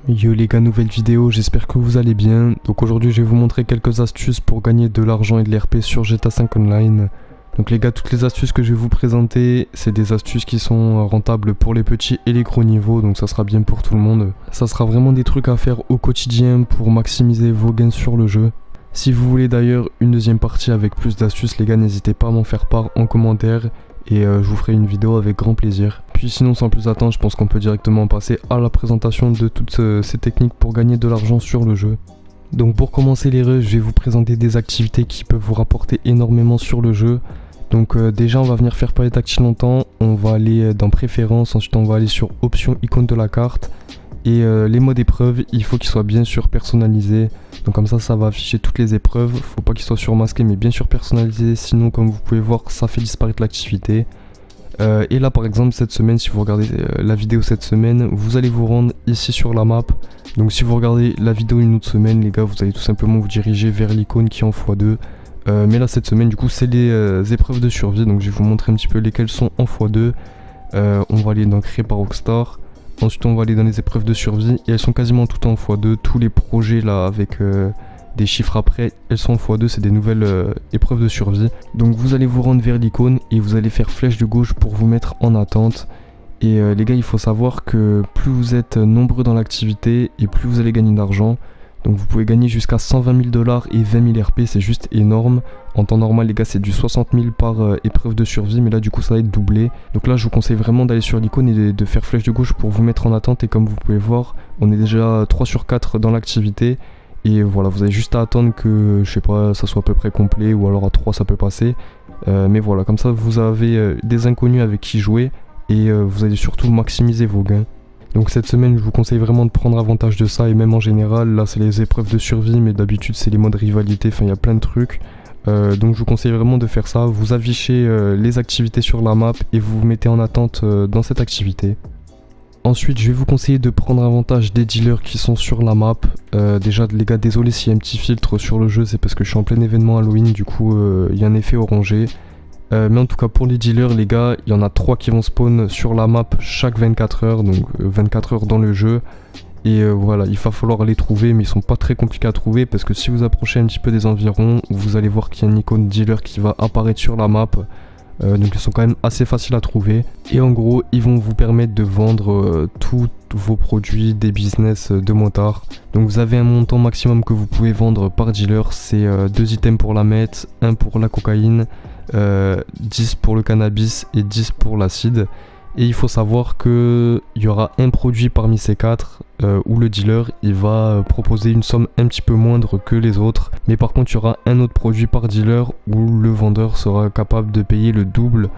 Yo les gars, nouvelle vidéo, j'espère que vous allez bien. Donc aujourd'hui je vais vous montrer quelques astuces pour gagner de l'argent et de l'RP sur GTA 5 Online. Donc les gars, toutes les astuces que je vais vous présenter, c'est des astuces qui sont rentables pour les petits et les gros niveaux, donc ça sera bien pour tout le monde. Ça sera vraiment des trucs à faire au quotidien pour maximiser vos gains sur le jeu. Si vous voulez d'ailleurs une deuxième partie avec plus d'astuces, les gars, n'hésitez pas à m'en faire part en commentaire. Et je vous ferai une vidéo avec grand plaisir. Puis sinon, sans plus attendre, je pense qu'on peut directement passer à la présentation de toutes ces techniques pour gagner de l'argent sur le jeu. Donc pour commencer les rushs, je vais vous présenter des activités qui peuvent vous rapporter énormément sur le jeu. Donc déjà on va venir faire parler tactile longtemps, on va aller dans préférences, ensuite on va aller sur options icône de la carte. Et les modes épreuves, il faut qu'ils soient bien sûr personnalisés. Donc comme ça va afficher toutes les épreuves. Faut pas qu'ils soient surmasqués mais bien sûr personnalisés. Sinon comme vous pouvez voir, ça fait disparaître l'activité. Et là par exemple cette semaine, si vous regardez la vidéo cette semaine, vous allez vous rendre ici sur la map. Donc si vous regardez la vidéo une autre semaine, les gars, vous allez tout simplement vous diriger vers l'icône qui est en x2. Mais là cette semaine du coup c'est les épreuves de survie. Donc je vais vous montrer un petit peu lesquelles sont en x2. On va aller dans créer par Rockstar. Ensuite on va aller dans les épreuves de survie et elles sont quasiment toutes en x2. Tous les projets là avec des chiffres après, elles sont en x2, c'est des nouvelles épreuves de survie. Donc vous allez vous rendre vers l'icône et vous allez faire flèche de gauche pour vous mettre en attente. Et les gars, il faut savoir que plus vous êtes nombreux dans l'activité et plus vous allez gagner d'argent. Donc vous pouvez gagner jusqu'à 120 000 $ et 20 000 RP, c'est juste énorme. En temps normal les gars c'est du 60 000 par épreuve de survie, mais là du coup ça va être doublé. Donc là je vous conseille vraiment d'aller sur l'icône et de faire flèche de gauche pour vous mettre en attente. Et comme vous pouvez voir, on est déjà 3 sur 4 dans l'activité. Et voilà, vous avez juste à attendre que, je sais pas, ça soit à peu près complet, ou alors à 3 ça peut passer. Mais voilà, comme ça vous avez des inconnus avec qui jouer et vous allez surtout maximiser vos gains. Donc cette semaine je vous conseille vraiment de prendre avantage de ça, et même en général, là c'est les épreuves de survie, mais d'habitude c'est les modes rivalité, enfin il y a plein de trucs. Donc je vous conseille vraiment de faire ça, vous affichez les activités sur la map et vous vous mettez en attente dans cette activité. Ensuite je vais vous conseiller de prendre avantage des dealers qui sont sur la map. Déjà les gars, désolé s'il y a un petit filtre sur le jeu, c'est parce que je suis en plein événement Halloween, du coup il y a un effet orangé. Mais en tout cas pour les dealers les gars, il y en a 3 qui vont spawn sur la map chaque 24 heures, donc 24 heures dans le jeu. Et voilà, il va falloir les trouver, mais ils sont pas très compliqués à trouver parce que si vous approchez un petit peu des environs, vous allez voir qu'il y a une icône dealer qui va apparaître sur la map. Donc ils sont quand même assez faciles à trouver. Et en gros ils vont vous permettre de vendre tous vos produits des business de motards. Donc vous avez un montant maximum que vous pouvez vendre par dealer, c'est 2 items pour la meth, 1 pour la cocaïne, 10 pour le cannabis et 10 pour l'acide. Et il faut savoir qu'il y aura un produit parmi ces 4 où le dealer il va proposer une somme un petit peu moindre que les autres. Mais par contre il y aura un autre produit par dealer où le vendeur sera capable de payer le double.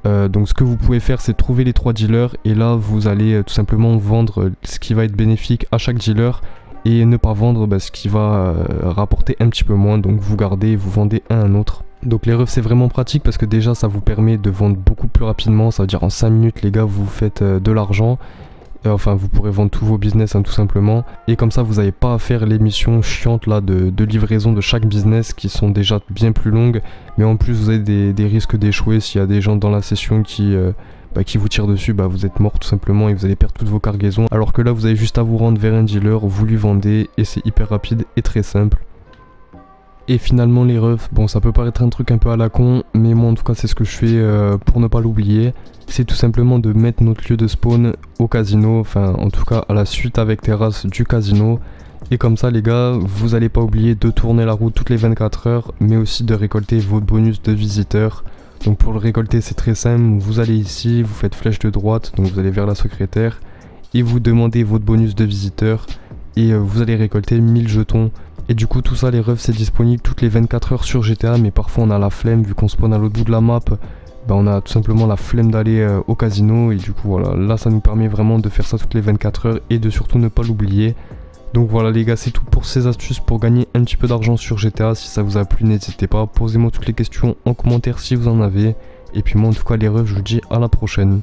Donc ce que vous pouvez faire, c'est trouver les 3 dealers et là vous allez tout simplement vendre ce qui va être bénéfique à chaque dealer. Et ne pas vendre ce qui va rapporter un petit peu moins. Donc vous gardez et vous vendez un à un autre. Donc les refs c'est vraiment pratique parce que déjà ça vous permet de vendre beaucoup plus rapidement. Ça veut dire en 5 minutes les gars vous faites de l'argent. Enfin vous pourrez vendre tous vos business tout simplement. Et comme ça vous n'avez pas à faire les missions chiantes là de livraison de chaque business qui sont déjà bien plus longues. Mais en plus vous avez des risques d'échouer s'il y a des gens dans la session qui vous tirent dessus, vous êtes mort tout simplement et vous allez perdre toutes vos cargaisons. Alors que là vous avez juste à vous rendre vers un dealer, vous lui vendez et c'est hyper rapide et très simple. Et finalement les refs, bon ça peut paraître un truc un peu à la con, mais moi en tout cas c'est ce que je fais pour ne pas l'oublier. C'est tout simplement de mettre notre lieu de spawn au casino, enfin en tout cas à la suite avec terrasse du casino. Et comme ça les gars, vous n'allez pas oublier de tourner la roue toutes les 24 heures, mais aussi de récolter votre bonus de visiteur. Donc pour le récolter c'est très simple, vous allez ici, vous faites flèche de droite, donc vous allez vers la secrétaire et vous demandez votre bonus de visiteur et vous allez récolter 1000 jetons. Et du coup tout ça les refs c'est disponible toutes les 24 heures sur GTA, mais parfois on a la flemme vu qu'on spawn à l'autre bout de la map, on a tout simplement la flemme d'aller au casino et du coup voilà, là ça nous permet vraiment de faire ça toutes les 24 heures et de surtout ne pas l'oublier. Donc voilà les gars, c'est tout pour ces astuces pour gagner un petit peu d'argent sur GTA. Si ça vous a plu, n'hésitez pas, posez-moi toutes les questions en commentaire si vous en avez. Et puis moi en tout cas les refs, je vous dis à la prochaine.